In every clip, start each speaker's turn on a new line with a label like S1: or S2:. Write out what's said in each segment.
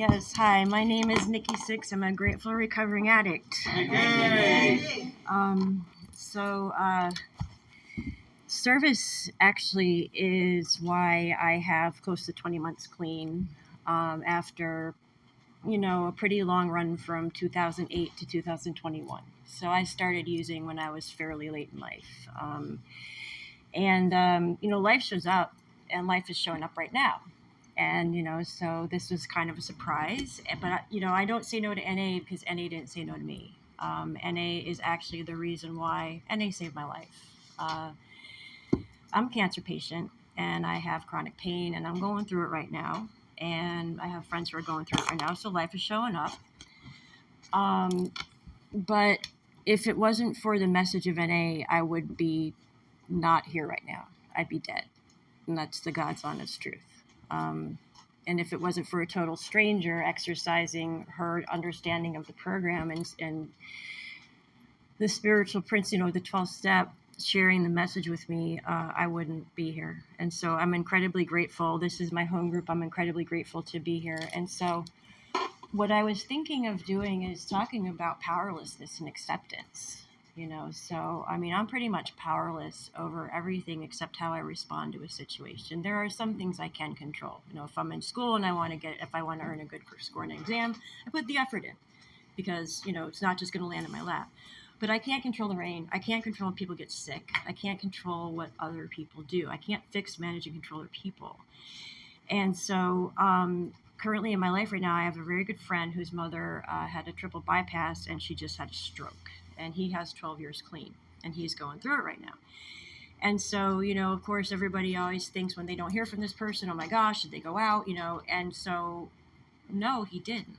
S1: Yes, hi, my name is Nicky Six. I'm a grateful recovering addict.
S2: Yay!
S1: So, service actually is why I have close to 20 months clean after, a pretty long run from 2008 to 2021. So I started using when I was fairly late in life. Life shows up and life is showing up right now. And, so this was kind of a surprise. But, I don't say no to NA because NA didn't say no to me. NA is actually the reason why NA saved my life. I'm a cancer patient and I have chronic pain and I'm going through it right now. And I have friends who are going through it right now. So life is showing up. But if it wasn't for the message of NA, I would be not here right now. I'd be dead. And that's the God's honest truth. And if it wasn't for a total stranger exercising her understanding of the program and the spiritual prince, the 12th step, sharing the message with me, I wouldn't be here. And so I'm incredibly grateful. This is my home group. I'm incredibly grateful to be here. And so what I was thinking of doing is talking about powerlessness and acceptance. I'm pretty much powerless over everything except how I respond to a situation. There are some things I can control. If I'm in school and if I want to earn a good score in an exam, I put the effort in because, it's not just going to land in my lap. But I can't control the rain. I can't control when people get sick. I can't control what other people do. I can't fix, manage, and control other people. And so currently in my life right now, I have a very good friend whose mother had a triple bypass and she just had a stroke. And he has 12 years clean and he's going through it right now. And so, of course, everybody always thinks when they don't hear from this person, oh my gosh, did they go out, and so no, he didn't.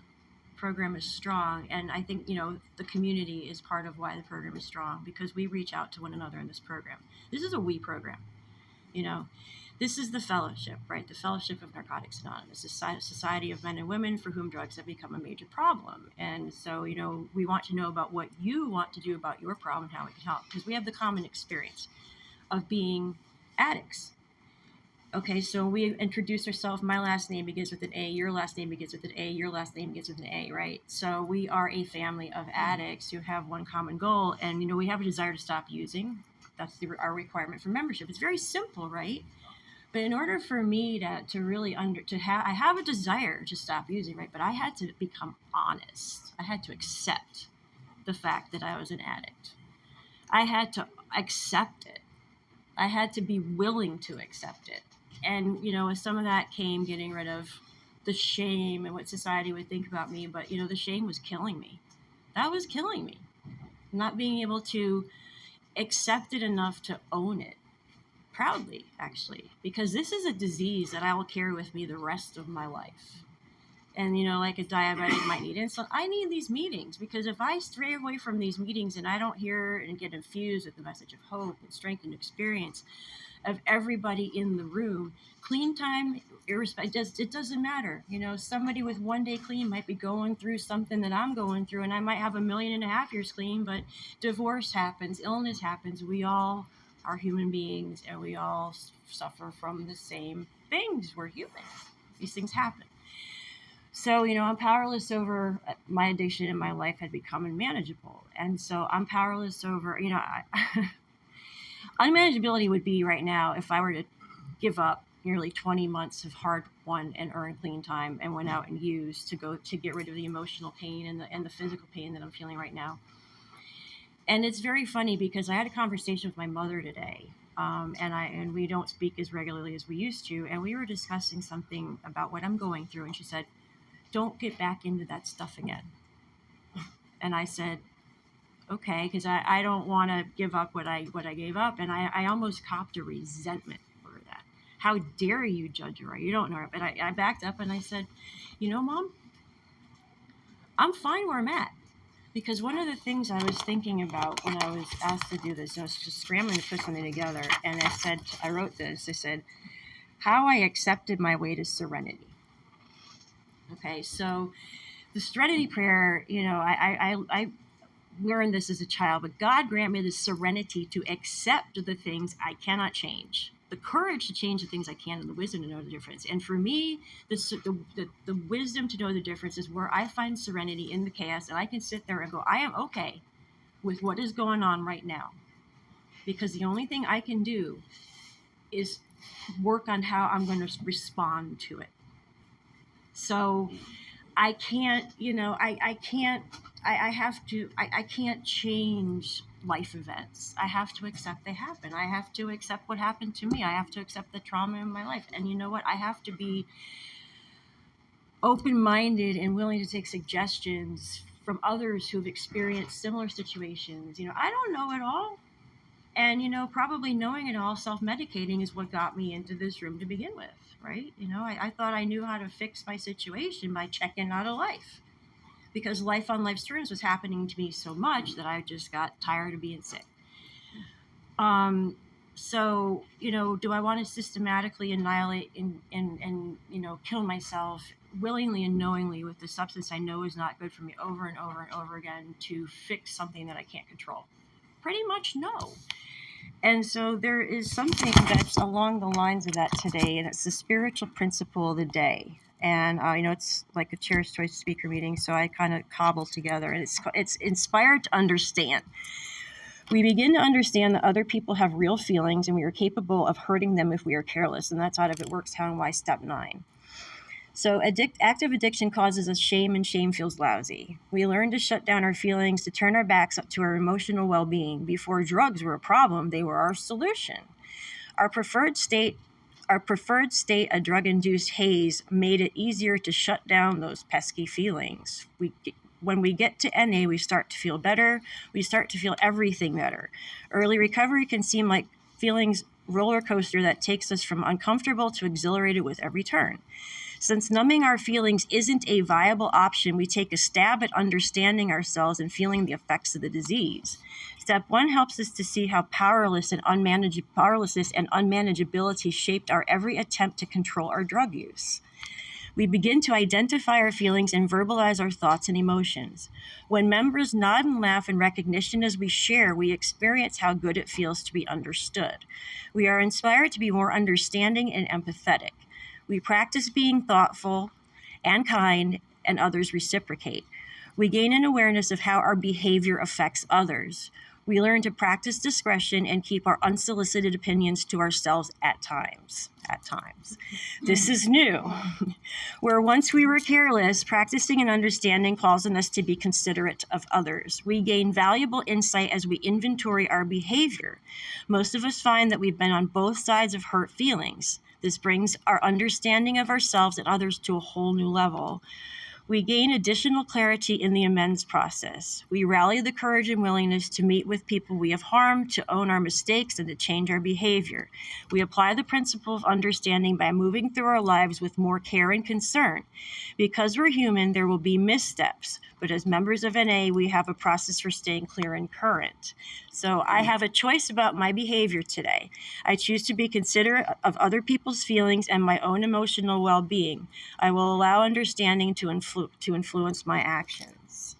S1: The program is strong. And I think, the community is part of why the program is strong because we reach out to one another in this program. This is a we program, This is the fellowship, right? The Fellowship of Narcotics Anonymous, a society of men and women for whom drugs have become a major problem. And so, we want to know about what you want to do about your problem and how we can help because we have the common experience of being addicts. Okay, so we introduce ourselves. My last name begins with an A. Your last name begins with an A. Your last name begins with an A, right? So we are a family of addicts who have one common goal. And, we have a desire to stop using. That's our requirement for membership. It's very simple, right? But in order for me to really I have a desire to stop using, right? But I had to become honest. I had to accept the fact that I was an addict. I had to accept it. I had to be willing to accept it. And, some of that came getting rid of the shame and what society would think about me. But, the shame was killing me. That was killing me. Not being able to accept it enough to own it. Proudly, actually, because this is a disease that I will carry with me the rest of my life. And, like a diabetic might need insulin, I need these meetings because if I stray away from these meetings and I don't hear and get infused with the message of hope and strength and experience of everybody in the room, clean time, it doesn't matter. Somebody with 1 day clean might be going through something that I'm going through, and I might have 1.5 million years clean, but divorce happens, illness happens. We all are human beings and we all suffer from the same things. We're human. These things happen. So, I'm powerless over my addiction in my life had become unmanageable. And so I'm powerless over, unmanageability would be right now if I were to give up nearly 20 months of hard won and earned clean time and went out and used to get rid of the emotional pain and the physical pain that I'm feeling right now. And it's very funny because I had a conversation with my mother today, and we don't speak as regularly as we used to. And we were discussing something about what I'm going through. And she said, don't get back into that stuff again. And I said, okay, because I don't want to give up what I gave up. And I almost copped a resentment for that. How dare you judge her? You don't know her. But I backed up and I said, Mom, I'm fine where I'm at. Because one of the things I was thinking about when I was asked to do this, I was just scrambling to put something together. And I wrote this. I said, how I accepted my way to serenity. Okay, so the serenity prayer, I learned this as a child, but God grant me the serenity to accept the things I cannot change the courage to change the things I can and the wisdom to know the difference. And for me, the wisdom to know the difference is where I find serenity in the chaos, and I can sit there and go, I am okay with what is going on right now, because the only thing I can do is work on how I'm going to respond to it. So I can't, I can't change life events. I have to accept they happen. I have to accept what happened to me. I have to accept the trauma in my life. And you know what? I have to be open-minded and willing to take suggestions from others who've experienced similar situations. I don't know it all. And, probably knowing it all, self-medicating is what got me into this room to begin with, right? I thought I knew how to fix my situation by checking out of life, because life on life's terms was happening to me so much that I just got tired of being sick. So, do I want to systematically annihilate and kill myself willingly and knowingly with the substance I know is not good for me over and over and over again to fix something that I can't control? Pretty much no. And so there is something that's along the lines of that today, and it's the spiritual principle of the day. And it's like a Chair's Choice speaker meeting, so I kind of cobble together, and it's inspired to understand. We begin to understand that other people have real feelings, and we are capable of hurting them if we are careless, and that's out of It Works How and Why, Step 9. So active addiction causes us shame, and shame feels lousy. We learn to shut down our feelings, to turn our backs up to our emotional well-being. Before drugs were a problem, they were our solution. Our preferred state, a drug-induced haze, made it easier to shut down those pesky feelings. When we get to NA, we start to feel better. We start to feel everything better. Early recovery can seem like feelings roller coaster that takes us from uncomfortable to exhilarated with every turn. Since numbing our feelings isn't a viable option, we take a stab at understanding ourselves and feeling the effects of the disease. Step 1 helps us to see how powerlessness and unmanageability shaped our every attempt to control our drug use. We begin to identify our feelings and verbalize our thoughts and emotions. When members nod and laugh in recognition as we share, we experience how good it feels to be understood. We are inspired to be more understanding and empathetic. We practice being thoughtful and kind, and others reciprocate. We gain an awareness of how our behavior affects others. We learn to practice discretion and keep our unsolicited opinions to ourselves at times. This is new. Where once we were careless, practicing and understanding calls on us to be considerate of others. We gain valuable insight as we inventory our behavior. Most of us find that we've been on both sides of hurt feelings. This brings our understanding of ourselves and others to a whole new level. We gain additional clarity in the amends process. We rally the courage and willingness to meet with people we have harmed, to own our mistakes, and to change our behavior. We apply the principle of understanding by moving through our lives with more care and concern. Because we're human, there will be missteps, but as members of NA, we have a process for staying clear and current. So I have a choice about my behavior today. I choose to be considerate of other people's feelings and my own emotional well-being. I will allow understanding to influence my actions.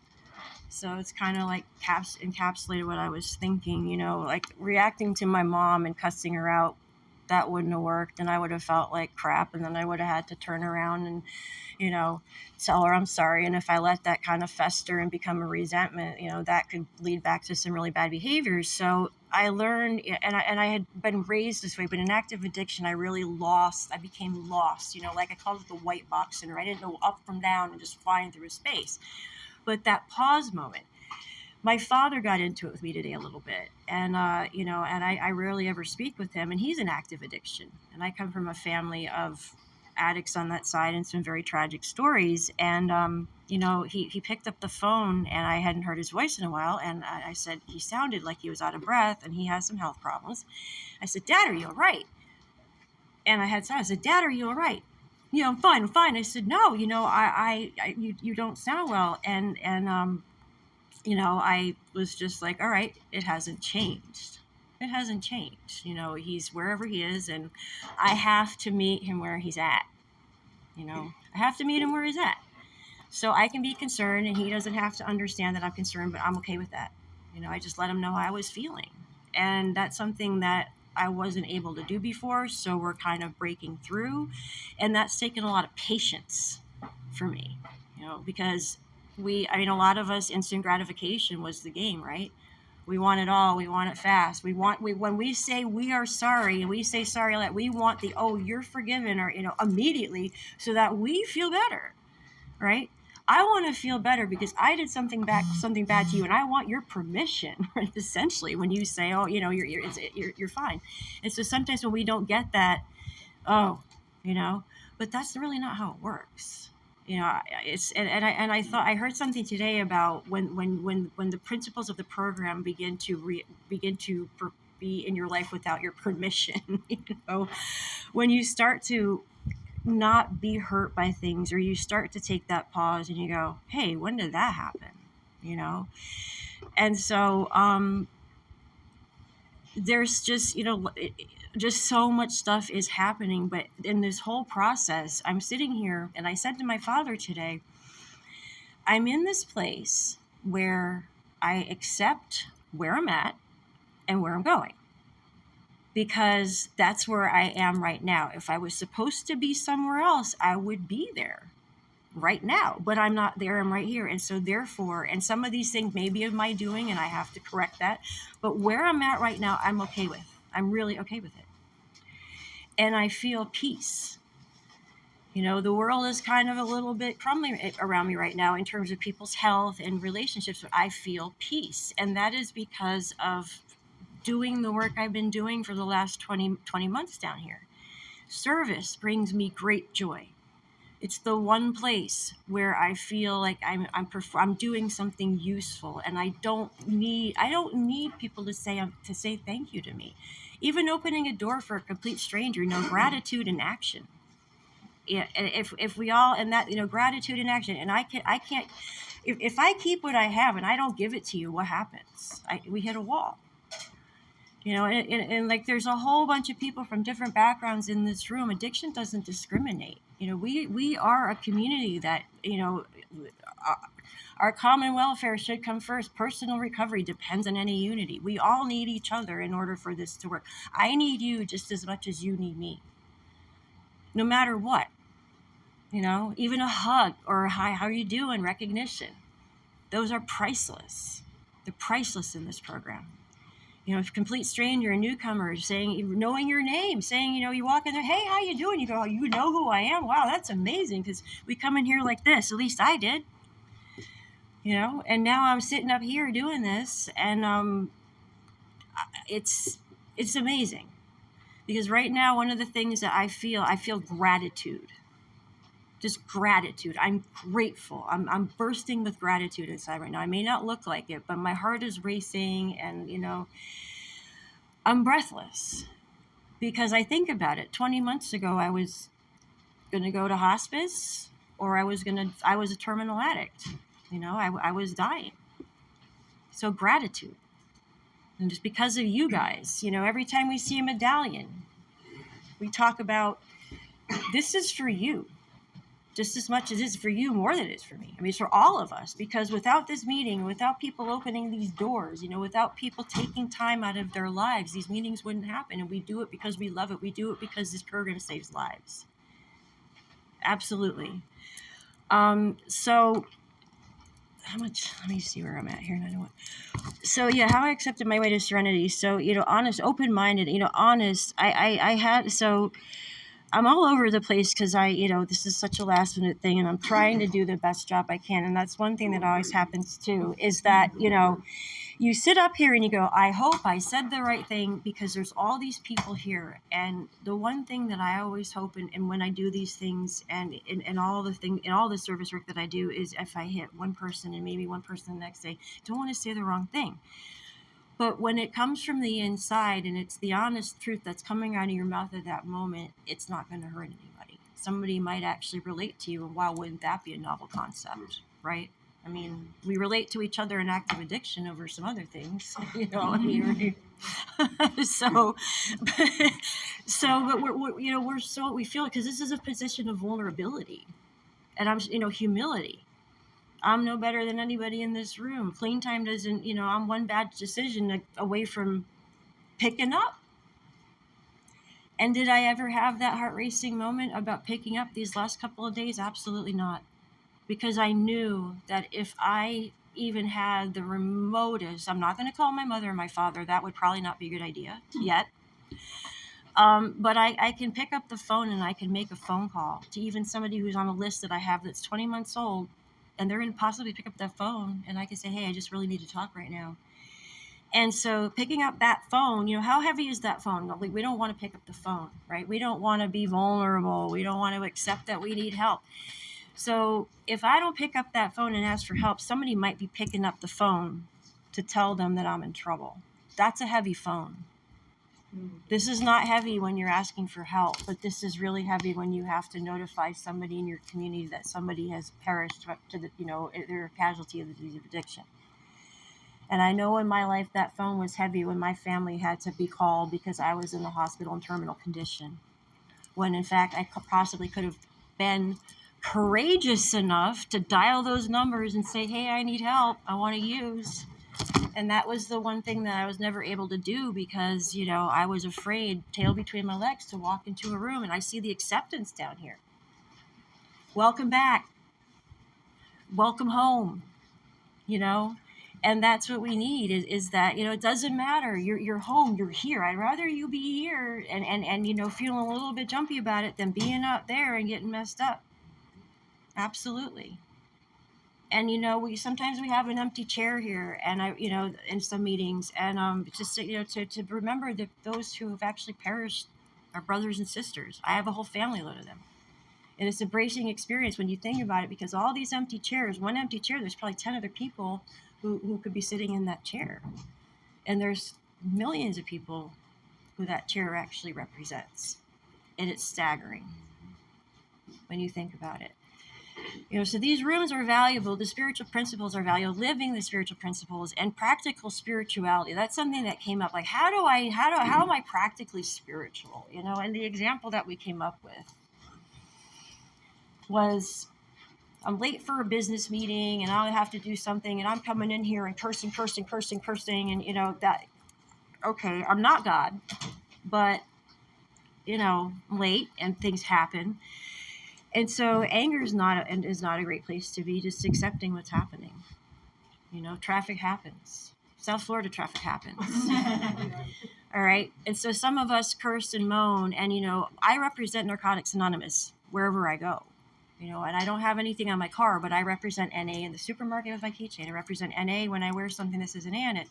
S1: So it's kind of like encapsulated what I was thinking, like reacting to my mom and cussing her out. That wouldn't have worked, and I would have felt like crap, and then I would have had to turn around and, tell her I'm sorry. And if I let that kind of fester and become a resentment, that could lead back to some really bad behaviors. So I learned, and I had been raised this way, but in active addiction, I became lost, like I called it the white box syndrome. I didn't know up from down and just flying through a space. But that pause moment, my father got into it with me today a little bit, and I rarely ever speak with him, and he's in active addiction, and I come from a family of addicts on that side and some very tragic stories. And he picked up the phone, and I hadn't heard his voice in a while, and I said he sounded like he was out of breath, and he has some health problems. I said, "Dad, are you all right?" And I said, "Dad, are you all right?" "I'm fine, I'm fine." I said, "No, you don't sound well." And I was just like, all right, it hasn't changed. It hasn't changed. He's wherever he is, and I have to meet him where he's at. I have to meet him where he's at. So I can be concerned, and he doesn't have to understand that I'm concerned, but I'm okay with that. I just let him know how I was feeling. And that's something that I wasn't able to do before. So we're kind of breaking through. And that's taken a lot of patience for me, because a lot of us, instant gratification was the game, right? We want it all. We want it fast. When we say we are sorry and we say sorry, like we want the, oh, you're forgiven, or, immediately, so that we feel better, right? I want to feel better because I did something bad to you, and I want your permission, essentially, when you say, oh, you're fine. And so sometimes when we don't get that, oh, but that's really not how it works. I heard something today about when the principles of the program begin to be in your life without your permission. When you start to not be hurt by things, or you start to take that pause and you go, hey, when did that happen? And so there's just just so much stuff is happening. But in this whole process, I'm sitting here, and I said to my father today, I'm in this place where I accept where I'm at and where I'm going, because that's where I am right now. If I was supposed to be somewhere else, I would be there right now, but I'm not there. I'm right here. And so therefore, and some of these things maybe of my doing, and I have to correct that, but where I'm at right now, I'm okay with. I'm really okay with it. And I feel peace. The world is kind of a little bit crumbling around me right now in terms of people's health and relationships, but I feel peace. And that is because of doing the work I've been doing for the last 20 months down here. Service brings me great joy. It's the one place where I feel like I'm doing something useful, and I don't need people to say thank you to me. Even opening a door for a complete stranger, gratitude in action. Yeah, if we all, and that, gratitude in action, and I can't, if I keep what I have and I don't give it to you, what happens? We hit a wall. And like there's a whole bunch of people from different backgrounds in this room. Addiction doesn't discriminate. We are a community that, our common welfare should come first. Personal recovery depends on any unity. We all need each other in order for this to work. I need you just as much as you need me. No matter what, even a hug or a hi, how are you doing? Recognition. Those are priceless. They're priceless in this program. Complete stranger, a newcomer, knowing your name, saying, you walk in there, hey, how you doing? You go, oh, you know who I am? Wow, that's amazing, because we come in here like this. At least I did. And now I'm sitting up here doing this, and it's amazing. Because right now, one of the things that I feel gratitude. Just gratitude. I'm grateful. I'm bursting with gratitude inside right now. I may not look like it, but my heart is racing, and I'm breathless, because I think about it. 20 months ago, I was going to go to hospice, or I was a terminal addict. I was dying. So gratitude. And just because of you guys, every time we see a medallion, we talk about, this is for you. Just as much as it's for you, more than it is for me. I mean, it's for all of us, because without this meeting, without people opening these doors, without people taking time out of their lives, these meetings wouldn't happen. And we do it because we love it. We do it because this program saves lives. Absolutely. So how much, let me see where I'm at here. And I know what. So yeah, how I accepted my way to serenity. So, honest, open-minded, honest, I had, so I'm all over the place because this is such a last minute thing, and I'm trying to do the best job I can. And that's one thing that always happens too, is that, you sit up here and you go, I hope I said the right thing, because there's all these people here. And the one thing that I always hope, and when I do these things, and in all the service work that I do, is if I hit one person and maybe one person the next day, don't want to say the wrong thing. But when it comes from the inside, and it's the honest truth that's coming out of your mouth at that moment, it's not going to hurt anybody. Somebody might actually relate to you, and wow, wouldn't that be a novel concept, right? I mean, we relate to each other in active addiction over some other things, right? But we feel, because this is a position of vulnerability, and humility. I'm no better than anybody in this room. Clean time doesn't, I'm one bad decision away from picking up. And did I ever have that heart racing moment about picking up these last couple of days? Absolutely not. Because I knew that if I even had the remotest, I'm not going to call my mother and my father, that would probably not be a good idea yet. But I can pick up the phone and I can make a phone call to even somebody who's on a list that I have that's 20 months old, and they're going to possibly pick up that phone, and I can say, hey, I just really need to talk right now. And so picking up that phone, how heavy is that phone? We don't want to pick up the phone, right? We don't want to be vulnerable. We don't want to accept that we need help. So if I don't pick up that phone and ask for help, somebody might be picking up the phone to tell them that I'm in trouble. That's a heavy phone. This is not heavy when you're asking for help, but this is really heavy when you have to notify somebody in your community that somebody has perished to the, they're a casualty of the disease of addiction. And I know in my life that phone was heavy when my family had to be called because I was in the hospital in terminal condition. When in fact I possibly could have been courageous enough to dial those numbers and say, hey, I need help, I want to use. And that was the one thing that I was never able to do because, I was afraid, tail between my legs, to walk into a room. And I see the acceptance down here. Welcome back. Welcome home. And that's what we need is that, it doesn't matter. You're home. You're here. I'd rather you be here and feeling a little bit jumpy about it than being out there and getting messed up. Absolutely. And, we sometimes have an empty chair here and in some meetings and just, to remember that those who have actually perished are brothers and sisters. I have a whole family load of them. And it's a bracing experience when you think about it, because all these empty chairs, one empty chair, there's probably 10 other people who could be sitting in that chair. And there's millions of people who that chair actually represents. And it's staggering when you think about it. So these rooms are valuable. The spiritual principles are valuable. Living the spiritual principles and practical spirituality. That's something that came up. Like, how am I practically spiritual? And the example that we came up with was, I'm late for a business meeting and I have to do something and I'm coming in here and cursing. And, that, okay, I'm not God, but, I'm late and things happen. And so anger is not a great place to be, just accepting what's happening. Traffic happens. South Florida traffic happens. All right. And so some of us curse and moan. And, I represent Narcotics Anonymous wherever I go. And I don't have anything on my car, but I represent NA in the supermarket with my keychain. I represent NA when I wear something that says an A on it.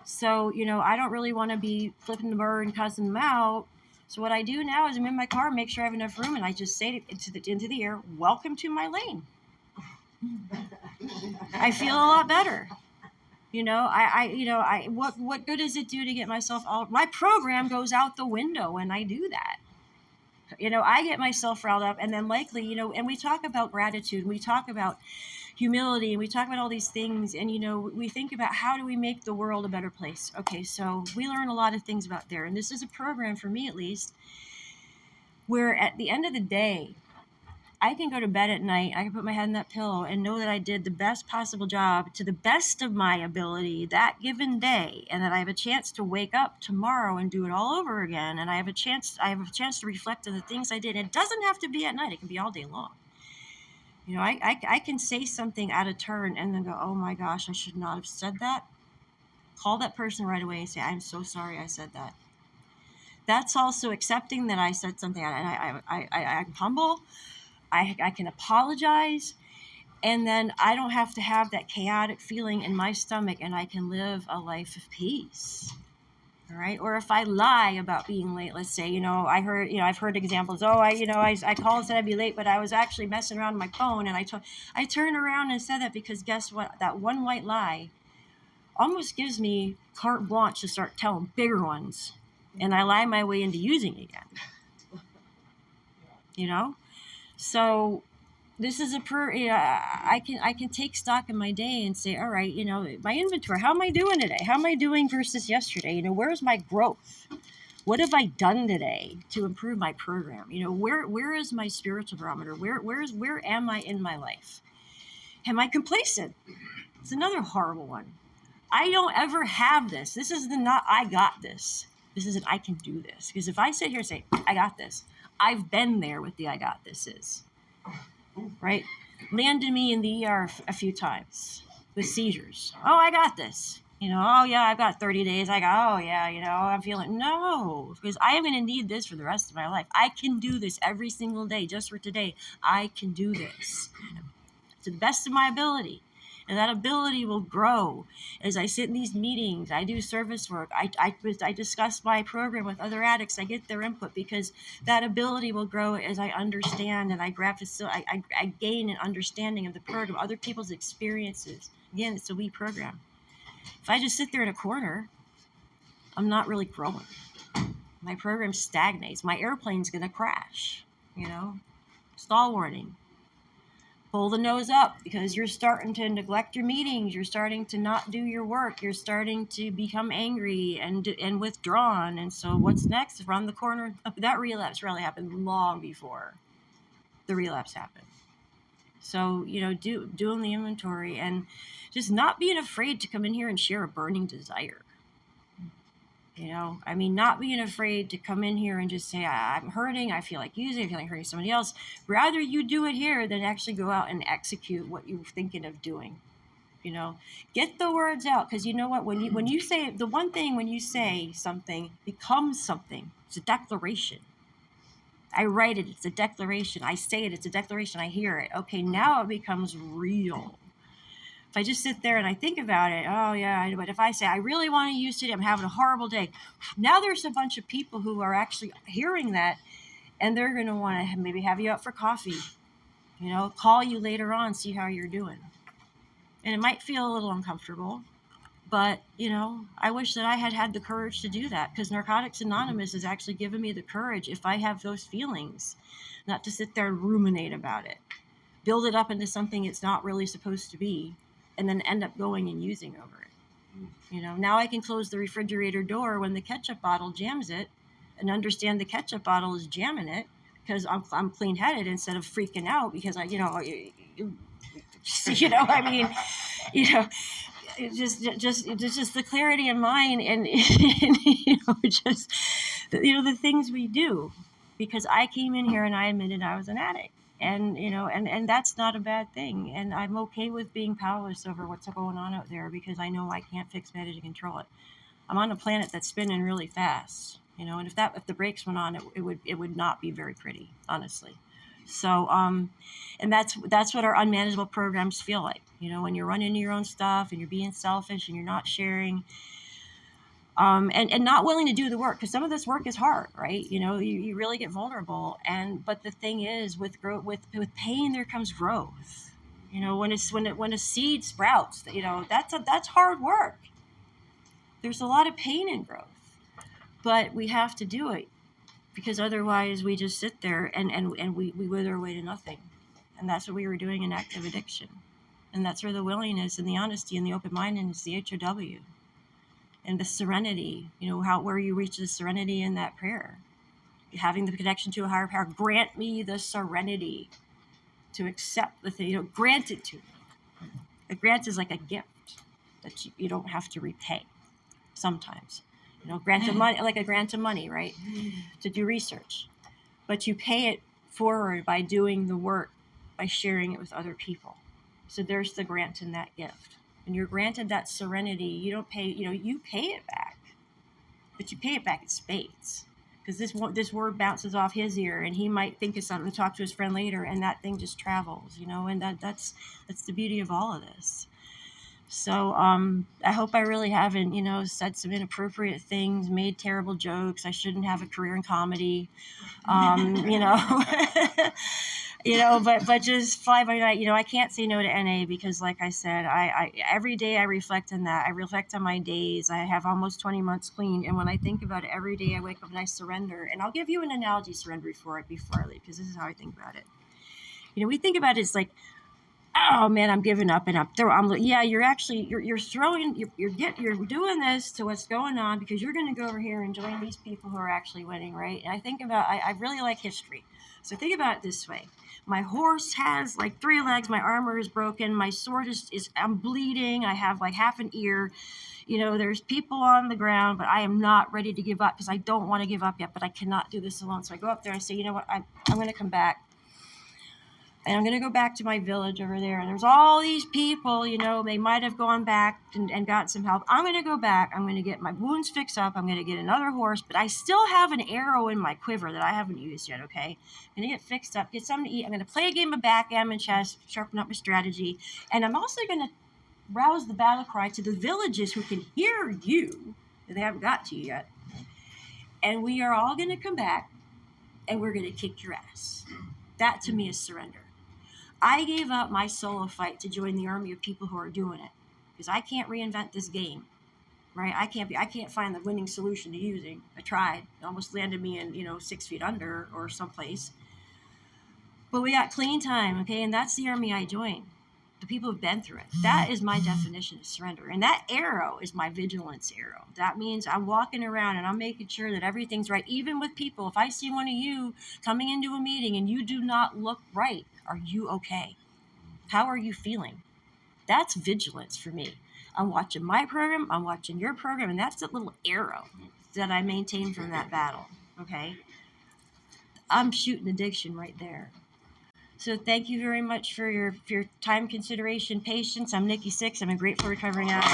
S1: So, I don't really want to be flipping the bird and cussing them out. So what I do now is I'm in my car, make sure I have enough room, and I just say into the air, welcome to my lane. I feel a lot better. What good does it do to get myself my program goes out the window when I do that. I get myself riled up, and then likely, and we talk about gratitude, we talk about humility, and we talk about all these things, and, we think about how do we make the world a better place. Okay, so we learn a lot of things about there, and this is a program, for me at least, where at the end of the day, I can go to bed at night, I can put my head in that pillow and know that I did the best possible job to the best of my ability that given day, and that I have a chance to wake up tomorrow and do it all over again, and I have a chance to reflect on the things I did. It doesn't have to be at night, it can be all day long. I can say something out of turn and then go, oh my gosh, I should not have said that. Call that person right away and say, I'm so sorry I said that. That's also accepting that I said something, and I'm humble. I can apologize, and then I don't have to have that chaotic feeling in my stomach, and I can live a life of peace. All right. Or if I lie about being late, let's say, I've heard examples. Oh, I called and said I'd be late, but I was actually messing around with my phone. And I turned around and said that because guess what? That one white lie almost gives me carte blanche to start telling bigger ones. And I lie my way into using it again. So this is I can take stock in my day and say, all right, my inventory, how am I doing today? How am I doing versus yesterday? Where's my growth? What have I done today to improve my program? Where is my spiritual barometer? Where am I in my life? Am I complacent? It's another horrible one. I don't ever have this. This is not I got this. This isn't, I can do this. Because if I sit here and say, I got this, I've been there with the I got this is, right? Landed me in the ER a few times with seizures. Oh, I got this. Oh yeah, I've got 30 days. I got, oh yeah, I'm feeling, no, because I am going to need this for the rest of my life. I can do this every single day, just for today. I can do this to the best of my ability. And that ability will grow as I sit in these meetings. I do service work. I discuss my program with other addicts. I get their input because that ability will grow as I understand and I gain an understanding of the program, other people's experiences. Again, it's a we program. If I just sit there in a corner, I'm not really growing. My program stagnates. My airplane's going to crash, Stall warning. Pull the nose up because you're starting to neglect your meetings. You're starting to not do your work. You're starting to become angry and withdrawn. And so what's next? Around the corner. That relapse really happened long before the relapse happened. So, doing the inventory and just not being afraid to come in here and share a burning desire. Not being afraid to come in here and just say, I'm hurting, I feel like using, I feel like hurting somebody else. Rather you do it here than actually go out and execute what you're thinking of doing. Get the words out, because you know what, when you say, the one thing when you say something becomes something, it's a declaration. I write it, it's a declaration. I say it, it's a declaration. I hear it. Okay, now it becomes real. If I just sit there and I think about it, oh yeah, but if I say, I really want to use today, I'm having a horrible day. Now there's a bunch of people who are actually hearing that, and they're going to want to maybe have you out for coffee, call you later on, see how you're doing. And it might feel a little uncomfortable, but, I wish that I had the courage to do that, because Narcotics Anonymous has actually given me the courage, if I have those feelings, not to sit there and ruminate about it, build it up into something it's not really supposed to be, and then end up going and using over it. Now I can close the refrigerator door when the ketchup bottle jams it and understand the ketchup bottle is jamming it, because I'm clean-headed instead of freaking out because it's just the clarity of mind and just the things we do, because I came in here and I admitted I was an addict. And, and that's not a bad thing. And I'm okay with being powerless over what's going on out there, because I know I can't fix, manage, and control it. I'm on a planet that's spinning really fast, and if the brakes went on, it would not be very pretty, honestly. So, and that's what our unmanageable programs feel like, when you're running your own stuff and you're being selfish and you're not sharing. And not willing to do the work, because some of this work is hard, right? You really get vulnerable. But the thing is, with pain, there comes growth. When a seed sprouts, that's hard work. There's a lot of pain in growth, but we have to do it, because otherwise we just sit there and we wither away to nothing. And that's what we were doing in active addiction. And that's where the willingness and the honesty and the open-mindedness, the HOW. And the serenity, where you reach the serenity in that prayer, having the connection to a higher power. Grant me the serenity to accept the thing, grant it to me. A grant is like a gift that you don't have to repay sometimes. Grant of money, like a grant of money, right? To do research. But you pay it forward by doing the work, by sharing it with other people. So there's the grant in that gift. When you're granted that serenity, you don't pay, you pay it back, but you pay it back in spades, because this word bounces off his ear and he might think of something, talk to his friend later, and that thing just travels, and that's the beauty of all of this. So I hope I really haven't, said some inappropriate things, made terrible jokes. I shouldn't have a career in comedy, but just fly by night. I can't say no to NA, because like I said, I every day I reflect on that. I reflect on my days. I have almost 20 months clean. And when I think about it, every day I wake up and I surrender. And I'll give you an analogy, surrender before I leave, because this is how I think about it. We think about it as like, oh man, I'm giving up and you're throwing, you're doing this to what's going on, because you're going to go over here and join these people who are actually winning, right? And I think about, I really like history. So think about it this way. My horse has like 3 legs. My armor is broken. My sword is I'm bleeding. I have like half an ear. There's people on the ground, but I am not ready to give up because I don't want to give up yet, but I cannot do this alone. So I go up there and I say, you know what, I'm going to come back. And I'm going to go back to my village over there. And there's all these people, they might have gone back and got some help. I'm going to go back. I'm going to get my wounds fixed up. I'm going to get another horse. But I still have an arrow in my quiver that I haven't used yet, okay? I'm going to get fixed up, get something to eat. I'm going to play a game of backgammon chess, sharpen up my strategy. And I'm also going to rouse the battle cry to the villages who can hear you. They haven't got to you yet. And we are all going to come back, and we're going to kick your ass. That, to me, is surrender. I gave up my solo fight to join the army of people who are doing it because I can't reinvent this game, right? I can't find the winning solution to using. I tried. It almost landed me in, 6 feet under or someplace. But we got clean time, okay? And that's the army I joined. The people who've been through it. That is my definition of surrender. And that arrow is my vigilance arrow. That means I'm walking around and I'm making sure that everything's right. Even with people, if I see one of you coming into a meeting and you do not look right, are you okay? How are you feeling? That's vigilance for me. I'm watching my program, I'm watching your program, and that's that little arrow that I maintain from that battle, okay? I'm shooting addiction right there. So thank you very much for your time, consideration, patience. I'm Nicky 6. I'm a grateful recovering addict.